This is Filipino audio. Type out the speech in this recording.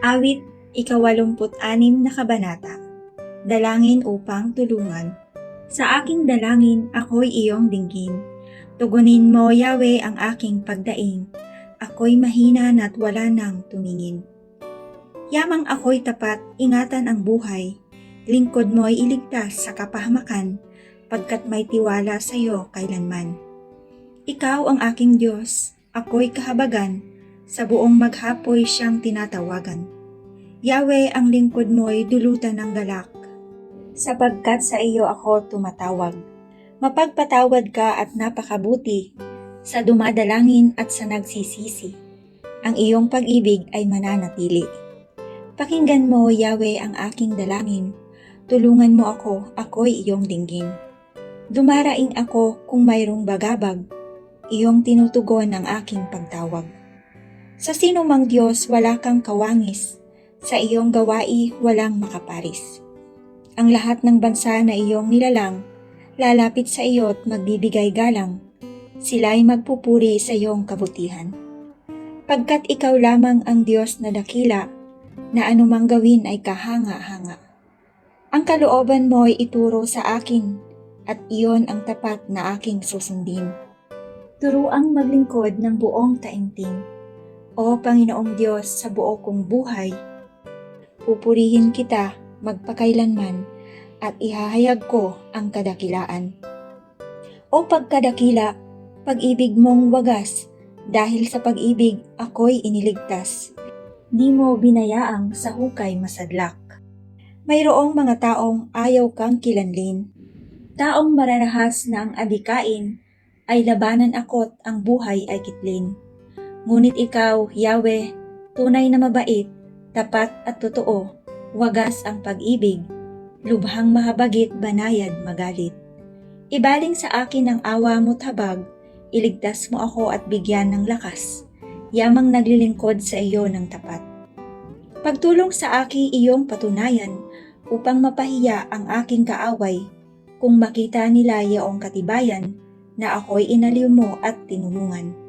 Awit, ika-86 na kabanata. Dalangin upang tulungan. Sa aking dalangin, ako'y iyong dinggin. Tugunin mo, Yahweh, ang aking pagdaing. Ako'y mahina na't wala nang tumingin. Yamang ako'y tapat, ingatan ang buhay. Lingkod mo'y iligtas sa kapahamakan, pagkat may tiwala sa iyo kailanman. Ikaw ang aking Diyos, ako'y kahabagan, sa buong maghapoy siyang tinatawagan. Yahweh, ang lingkod mo'y dulutan ng galak, sapagkat sa iyo ako tumatawag. Mapagpatawad ka at napakabuti, sa dumadalangin at sa nagsisisi. Ang iyong pag-ibig ay mananatili. Pakinggan mo, Yahweh, ang aking dalangin. Tulungan mo ako, ako'y iyong dinggin. Dumaraing ako kung mayroong bagabag, iyong tinutugon ang aking pagtawag. Sa sino mang Diyos wala kang kawangis, sa iyong gawain walang makaparis. Ang lahat ng bansa na iyong nilalang, lalapit sa iyo at magbibigay galang, sila'y magpupuri sa iyong kabutihan. Pagkat ikaw lamang ang Diyos na dakila, na anumang gawin ay kahanga-hanga. Ang kalooban mo'y ituro sa akin, at iyon ang tapat na aking susundin. Turuang maglingkod ng buong taimtim. O Panginoong Diyos, sa buo kong buhay, pupurihin kita magpakailanman at ihahayag ko ang kadakilaan. O pagkadakila, pag-ibig mong wagas, dahil sa pag-ibig ako'y iniligtas. Di mo binayaang sa hukay masadlak. Mayroong mga taong ayaw kang kilanlin. Taong mararahas na ang adikain, ay labanan ako't ang buhay ay kitlin. Ngunit ikaw, Yahweh, tunay na mabait, tapat at totoo, wagas ang pag-ibig, lubhang mahabagit, banayad, magalit. Ibaling sa akin ang awa mo't habag, iligtas mo ako at bigyan ng lakas, yamang naglilingkod sa iyo ng tapat. Pagtulong sa akin iyong patunayan, upang mapahiya ang aking kaaway, kung makita nila iyong katibayan, na ako'y inaliw mo at tinulungan.